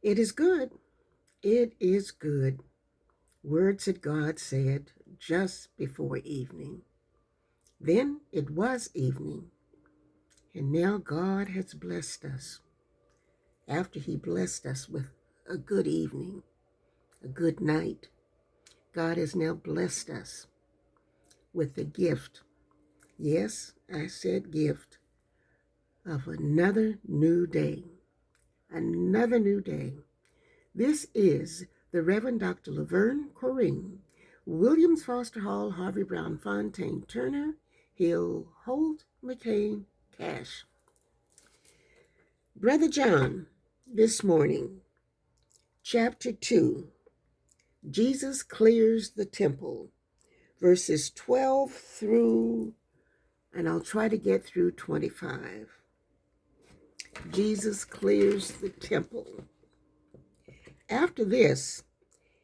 It is good. It is good. Words that God said just before evening. Then it was evening, and now God has blessed us. After He blessed us with a good evening, a good night, God has now blessed us with the gift. Yes, I said gift of another new day. Another new day. This is the Reverend Dr. Laverne Corrine, Williams Foster Hall, Harvey Brown Fontaine Turner, Hill Holt McCain Cash. Brother John, this morning, chapter 2, Jesus clears the temple, verses 12 through, and I'll try to get through 25. Jesus clears the temple. After this,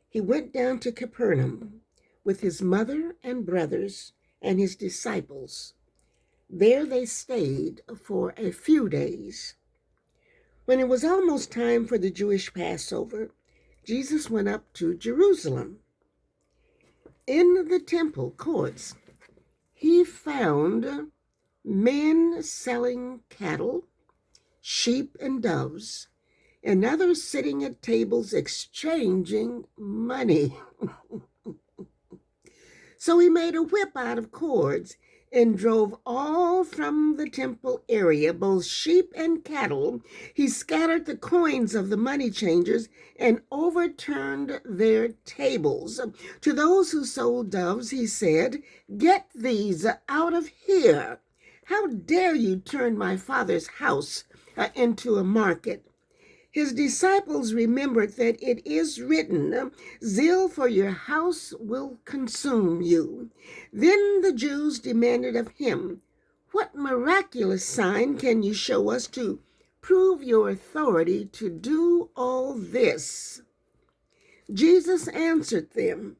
he went down to Capernaum with his mother and brothers and his disciples. There they stayed for a few days. When it was almost time for the Jewish Passover, Jesus went up to Jerusalem. In the temple courts, he found men selling cattle, sheep, and doves, and others sitting at tables exchanging money. So he made a whip out of cords and drove all from the temple area, both sheep and cattle. He scattered the coins of the money changers and overturned their tables. To those who sold doves, he said, "Get these out of here. How dare you turn my father's house into a market?" His disciples remembered that it is written, "Zeal for your house will consume you." Then the Jews demanded of him, "What miraculous sign can you show us to prove your authority to do all this?" Jesus answered them,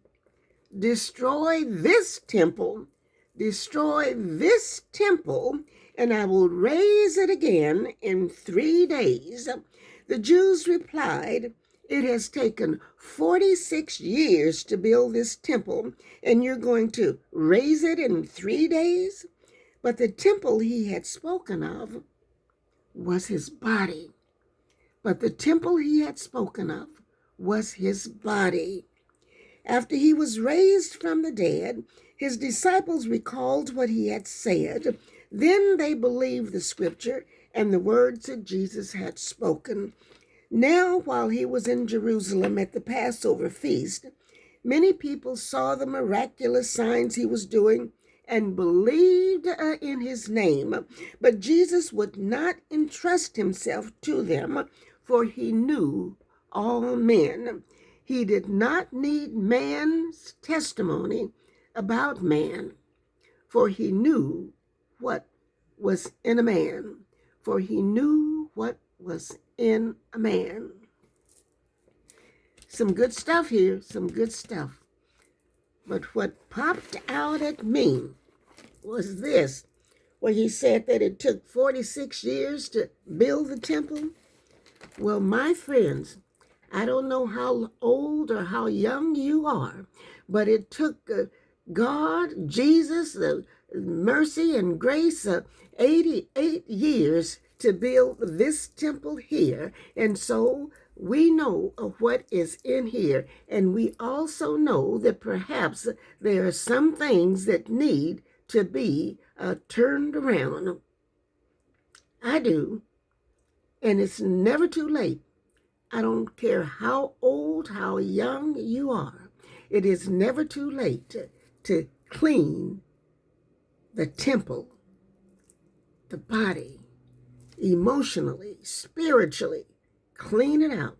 destroy this temple, and I will raise it again in 3 days." The Jews replied, "It has taken 46 years to build this temple, and you're going to raise it in 3 days?" But the temple he had spoken of was his body. But the temple he had spoken of was his body. After he was raised from the dead, his disciples recalled what he had said. Then they believed the scripture and the words that Jesus had spoken. Now, while he was in Jerusalem at the Passover feast, many people saw the miraculous signs he was doing and believed in his name. But Jesus would not entrust himself to them, for he knew all men. He did not need man's testimony about man, for he knew what was in a man. For he knew what was in a man. Some good stuff here, some good stuff. But what popped out at me was this, where he said that it took 46 years to build the temple. Well, my friends, I don't know how old or how young you are, but it took God, Jesus, mercy and grace, 88 years to build this temple here. And so we know of what is in here. And we also know that perhaps there are some things that need to be turned around. I do. And it's never too late. I don't care how old, how young you are. It is never too late to clean the temple, the body, emotionally, spiritually. Clean it out.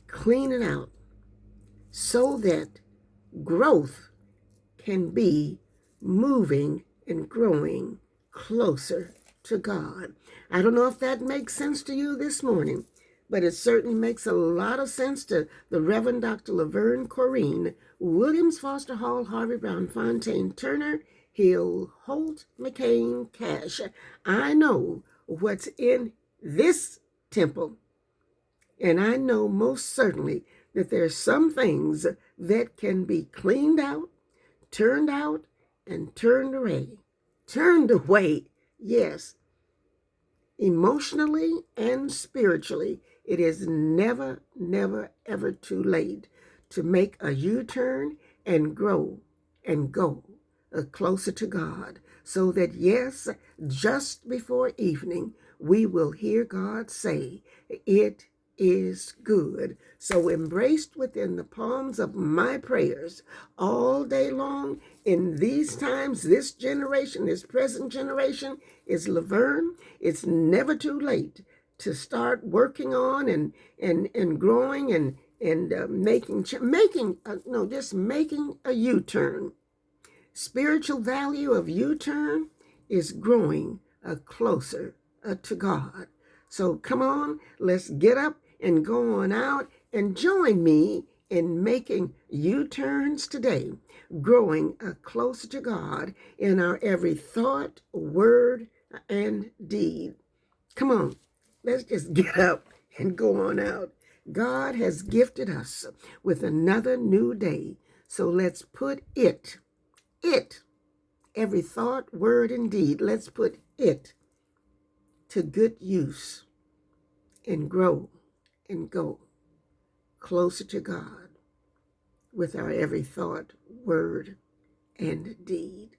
Clean it out so that growth can be moving and growing closer to God. I don't know if that makes sense to you this morning, but it certainly makes a lot of sense to the Reverend Dr. Laverne Corrine, Williams Foster Hall, Harvey Brown Fontaine Turner, Hill Holt McCain Cash. I know what's in this temple. And I know most certainly that there's some things that can be cleaned out, and turned away. Turned away, yes. Emotionally and spiritually, it is never, never, ever too late to make a U-turn and grow and go closer to God, so that, yes, just before evening, we will hear God say, "It is good." So embraced within the palms of my prayers all day long in these times, this generation, this present generation, is Laverne. It's never too late to start working on and growing and making a U-turn. Spiritual value of U-turn is growing closer to God. So come on, let's get up and go on out and join me in making U-turns today, growing closer to God in our every thought, word, and deed. Come on, let's just get up and go on out. God has gifted us with another new day, so let's put it, every thought, word, and deed, let's put it to good use and grow and go closer to God with our every thought, word, and deed.